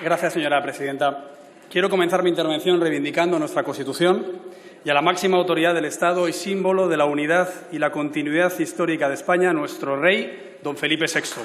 Gracias, señora presidenta. Quiero comenzar mi intervención reivindicando nuestra Constitución y a la máxima autoridad del Estado y símbolo de la unidad y la continuidad histórica de España, nuestro rey, don Felipe VI.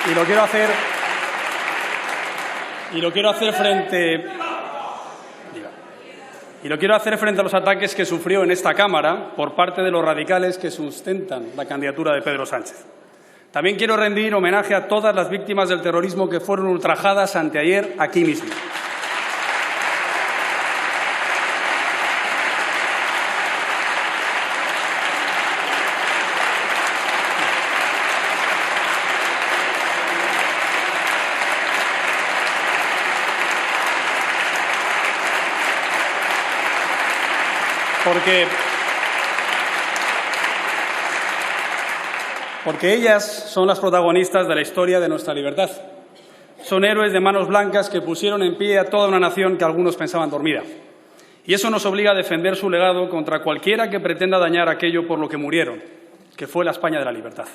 Y lo quiero hacer frente a los ataques que sufrió en esta Cámara por parte de los radicales que sustentan la candidatura de Pedro Sánchez. También quiero rendir homenaje a todas las víctimas del terrorismo que fueron ultrajadas anteayer aquí mismo. Porque ellas son las protagonistas de la historia de nuestra libertad. Son héroes de manos blancas que pusieron en pie a toda una nación que algunos pensaban dormida. Y eso nos obliga a defender su legado contra cualquiera que pretenda dañar aquello por lo que murieron, que fue la España de la libertad.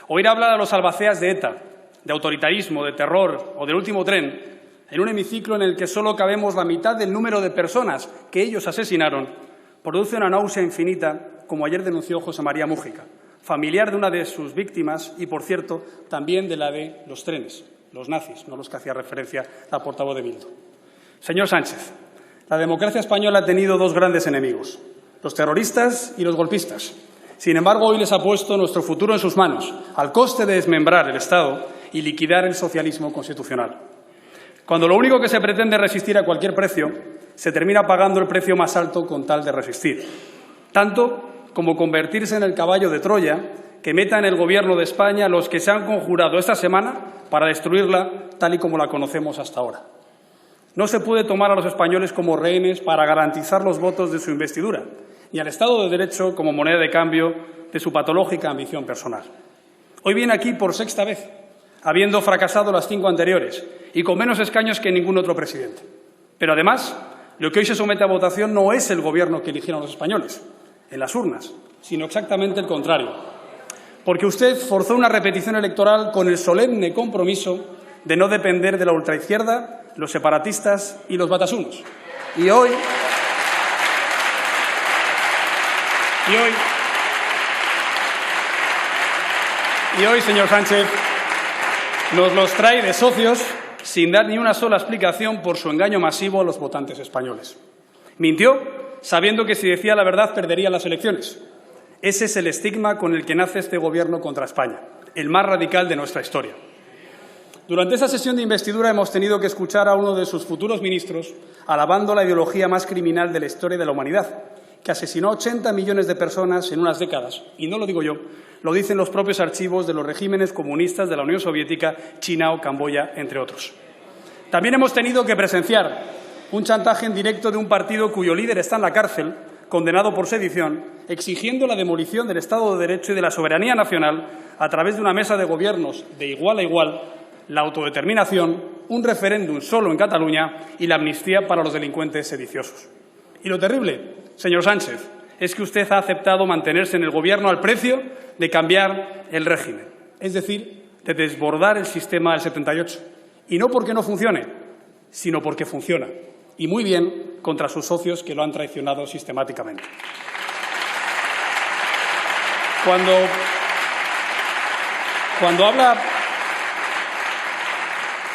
Oír hablar a los albaceas de ETA, de autoritarismo, de terror o del último tren, en un hemiciclo en el que solo cabemos la mitad del número de personas que ellos asesinaron, produce una náusea infinita, como ayer denunció José María Mújica, familiar de una de sus víctimas y, por cierto, también de la de los trenes, los nazis, no los que hacía referencia la portavoz de Bildu. Señor Sánchez, la democracia española ha tenido dos grandes enemigos, los terroristas y los golpistas. Sin embargo, hoy les ha puesto nuestro futuro en sus manos, al coste de desmembrar el Estado y liquidar el socialismo constitucional. Cuando lo único que se pretende es resistir a cualquier precio, se termina pagando el precio más alto con tal de resistir. Tanto como convertirse en el caballo de Troya que meta en el Gobierno de España los que se han conjurado esta semana para destruirla tal y como la conocemos hasta ahora. No se puede tomar a los españoles como rehenes para garantizar los votos de su investidura, ni al Estado de Derecho como moneda de cambio de su patológica ambición personal. Hoy viene aquí por sexta vez, habiendo fracasado las 5 anteriores y con menos escaños que ningún otro presidente. Pero además, lo que hoy se somete a votación no es el Gobierno que eligieron los españoles en las urnas, sino exactamente el contrario. Porque usted forzó una repetición electoral con el solemne compromiso de no depender de la ultraizquierda, los separatistas y los batasunos. Y hoy, señor Sánchez, nos los trae de socios sin dar ni una sola explicación por su engaño masivo a los votantes españoles. Mintió sabiendo que si decía la verdad perdería las elecciones. Ese es el estigma con el que nace este Gobierno contra España, el más radical de nuestra historia. Durante esa sesión de investidura hemos tenido que escuchar a uno de sus futuros ministros alabando la ideología más criminal de la historia de la humanidad, que asesinó a 80 millones de personas en unas décadas. Y no lo digo yo, lo dicen los propios archivos de los regímenes comunistas de la Unión Soviética, China o Camboya, entre otros. También hemos tenido que presenciar un chantaje en directo de un partido cuyo líder está en la cárcel, condenado por sedición, exigiendo la demolición del Estado de Derecho y de la soberanía nacional a través de una mesa de gobiernos de igual a igual, la autodeterminación, un referéndum solo en Cataluña y la amnistía para los delincuentes sediciosos. Y lo terrible, señor Sánchez, es que usted ha aceptado mantenerse en el Gobierno al precio de cambiar el régimen, es decir, de desbordar el sistema del 78. Y no porque no funcione, sino porque funciona. Y muy bien contra sus socios que lo han traicionado sistemáticamente.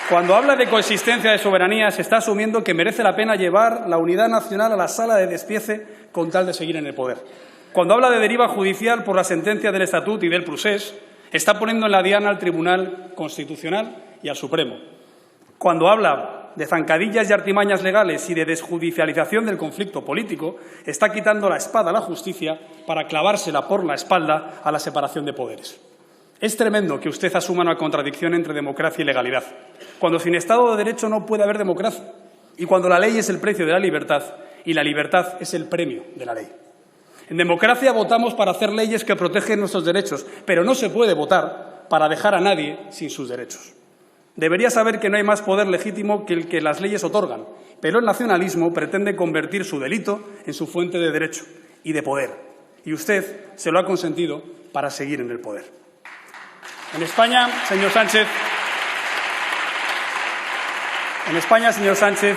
Cuando habla de coexistencia de soberanía, se está asumiendo que merece la pena llevar la unidad nacional a la sala de despiece con tal de seguir en el poder. Cuando habla de deriva judicial por la sentencia del Estatut y del Procés, está poniendo en la diana al Tribunal Constitucional y al Supremo. Cuando habla de zancadillas y artimañas legales y de desjudicialización del conflicto político, está quitando la espada a la justicia para clavársela por la espalda a la separación de poderes. Es tremendo que usted asuma una contradicción entre democracia y legalidad, cuando sin Estado de Derecho no puede haber democracia y cuando la ley es el precio de la libertad y la libertad es el premio de la ley. En democracia votamos para hacer leyes que protegen nuestros derechos, pero no se puede votar para dejar a nadie sin sus derechos. Debería saber que no hay más poder legítimo que el que las leyes otorgan, pero el nacionalismo pretende convertir su delito en su fuente de derecho y de poder. Y usted se lo ha consentido para seguir en el poder. En España, señor Sánchez,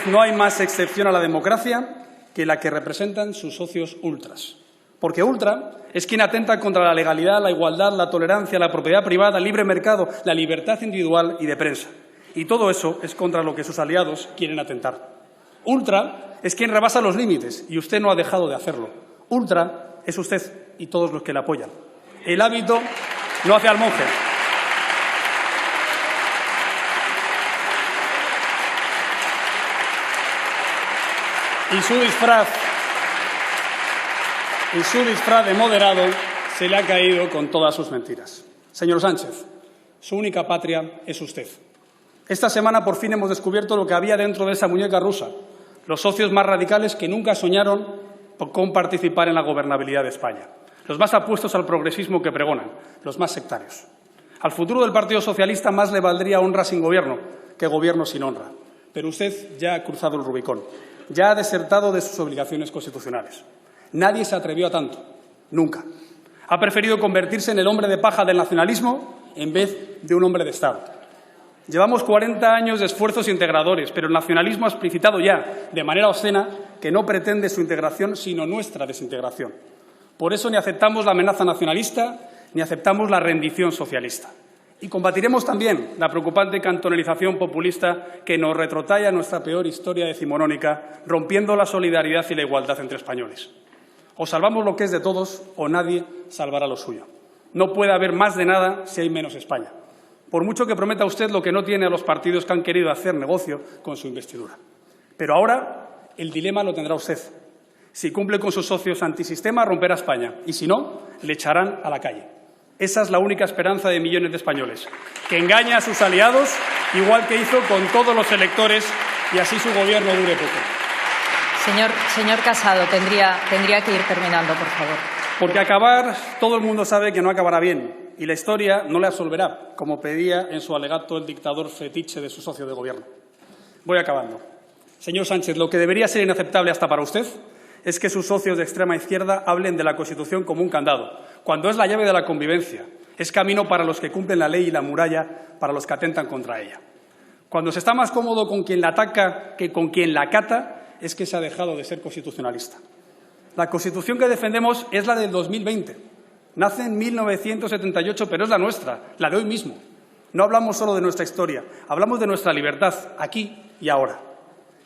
no hay más excepción a la democracia que la que representan sus socios ultras. Porque ultra es quien atenta contra la legalidad, la igualdad, la tolerancia, la propiedad privada, el libre mercado, la libertad individual y de prensa. Y todo eso es contra lo que sus aliados quieren atentar. Ultra es quien rebasa los límites y usted no ha dejado de hacerlo. Ultra es usted y todos los que le apoyan. El hábito no hace al monje. Y su disfraz de moderado se le ha caído con todas sus mentiras. Señor Sánchez, su única patria es usted. Esta semana por fin hemos descubierto lo que había dentro de esa muñeca rusa, los socios más radicales que nunca soñaron con participar en la gobernabilidad de España, los más apuestos al progresismo que pregonan, los más sectarios. Al futuro del Partido Socialista más le valdría honra sin gobierno que gobierno sin honra. Pero usted ya ha cruzado el Rubicón, ya ha desertado de sus obligaciones constitucionales. Nadie se atrevió a tanto, nunca. Ha preferido convertirse en el hombre de paja del nacionalismo en vez de un hombre de Estado. Llevamos 40 años de esfuerzos integradores, pero el nacionalismo ha explicitado ya, de manera obscena, que no pretende su integración, sino nuestra desintegración. Por eso ni aceptamos la amenaza nacionalista, ni aceptamos la rendición socialista. Y combatiremos también la preocupante cantonalización populista que nos retrotrae a nuestra peor historia decimonónica, rompiendo la solidaridad y la igualdad entre españoles. O salvamos lo que es de todos o nadie salvará lo suyo. No puede haber más de nada si hay menos España. Por mucho que prometa usted lo que no tiene a los partidos que han querido hacer negocio con su investidura. Pero ahora el dilema lo tendrá usted. Si cumple con sus socios antisistema, romperá España. Y si no, le echarán a la calle. Esa es la única esperanza de millones de españoles, que engaña a sus aliados, igual que hizo con todos los electores, y así su gobierno dure poco. Señor Casado, tendría que ir terminando, por favor. Porque acabar, todo el mundo sabe que no acabará bien, y la historia no le absolverá, como pedía en su alegato el dictador fetiche de su socio de gobierno. Voy acabando. Señor Sánchez, lo que debería ser inaceptable hasta para usted es que sus socios de extrema izquierda hablen de la Constitución como un candado, cuando es la llave de la convivencia, es camino para los que cumplen la ley y la muralla para los que atentan contra ella. Cuando se está más cómodo con quien la ataca que con quien la acata, es que se ha dejado de ser constitucionalista. La Constitución que defendemos es la del 2020. Nace en 1978, pero es la nuestra, la de hoy mismo. No hablamos solo de nuestra historia, hablamos de nuestra libertad, aquí y ahora.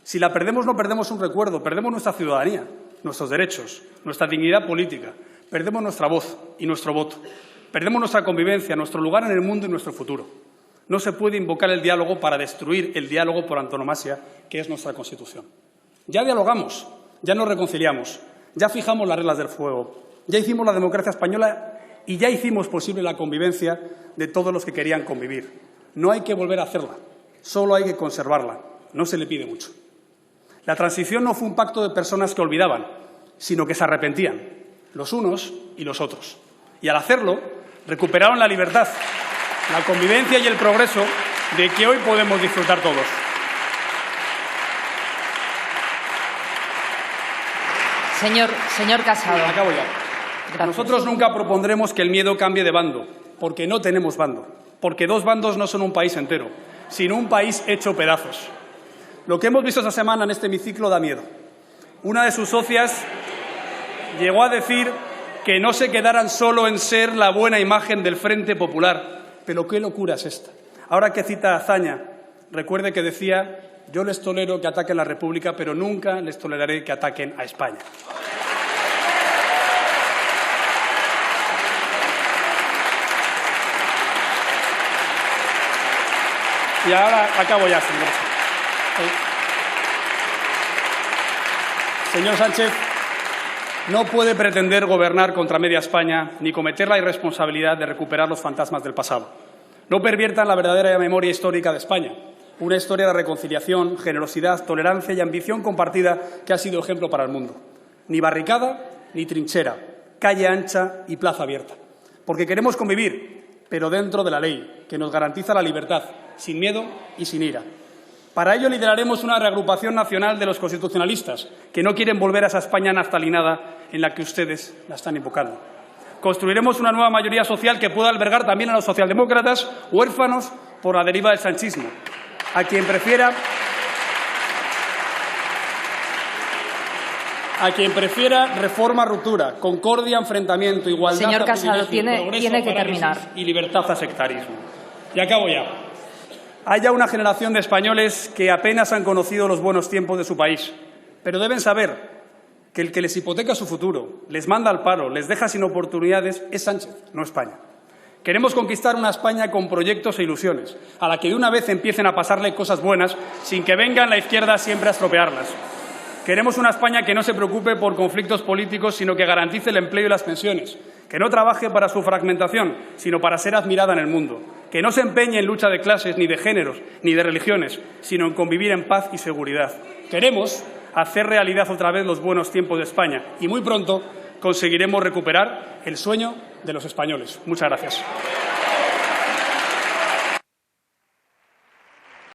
Si la perdemos, no perdemos un recuerdo, perdemos nuestra ciudadanía, nuestros derechos, nuestra dignidad política, perdemos nuestra voz y nuestro voto, perdemos nuestra convivencia, nuestro lugar en el mundo y nuestro futuro. No se puede invocar el diálogo para destruir el diálogo por antonomasia, que es nuestra Constitución. Ya dialogamos, ya nos reconciliamos, ya fijamos las reglas del juego, ya hicimos la democracia española y ya hicimos posible la convivencia de todos los que querían convivir. No hay que volver a hacerla, solo hay que conservarla, no se le pide mucho. La transición no fue un pacto de personas que olvidaban, sino que se arrepentían, los unos y los otros. Y al hacerlo, recuperaron la libertad, la convivencia y el progreso de que hoy podemos disfrutar todos. Señor Casado. Acabo ya. Gracias. Nosotros nunca propondremos que el miedo cambie de bando, porque no tenemos bando, porque dos bandos no son un país entero, sino un país hecho pedazos. Lo que hemos visto esta semana en este hemiciclo da miedo. Una de sus socias llegó a decir que no se quedaran solo en ser la buena imagen del Frente Popular. Pero qué locura es esta. Ahora que cita a Azaña, recuerde que decía: yo les tolero que ataquen la República, pero nunca les toleraré que ataquen a España. Y ahora acabo ya, señor. Señor Sánchez, no puede pretender gobernar contra media España ni cometer la irresponsabilidad de recuperar los fantasmas del pasado. No perviertan la verdadera memoria histórica de España. Una historia de reconciliación, generosidad, tolerancia y ambición compartida que ha sido ejemplo para el mundo. Ni barricada ni trinchera, calle ancha y plaza abierta. Porque queremos convivir, pero dentro de la ley, que nos garantiza la libertad, sin miedo y sin ira. Para ello lideraremos una reagrupación nacional de los constitucionalistas, que no quieren volver a esa España naftalinada en la que ustedes la están invocando. Construiremos una nueva mayoría social que pueda albergar también a los socialdemócratas huérfanos por la deriva del sanchismo. A quien prefiera reforma, ruptura, concordia, enfrentamiento, igualdad, señor Casado, tiene que terminar. Y libertad a sectarismo. Y acabo ya. Hay ya una generación de españoles que apenas han conocido los buenos tiempos de su país, pero deben saber que el que les hipoteca su futuro, les manda al paro, les deja sin oportunidades, es Sánchez, no España. Queremos conquistar una España con proyectos e ilusiones, a la que de una vez empiecen a pasarle cosas buenas sin que venga la izquierda siempre a estropearlas. Queremos una España que no se preocupe por conflictos políticos, sino que garantice el empleo y las pensiones, que no trabaje para su fragmentación, sino para ser admirada en el mundo, que no se empeñe en lucha de clases, ni de géneros, ni de religiones, sino en convivir en paz y seguridad. Queremos hacer realidad otra vez los buenos tiempos de España y muy pronto conseguiremos recuperar el sueño de los españoles. Muchas gracias.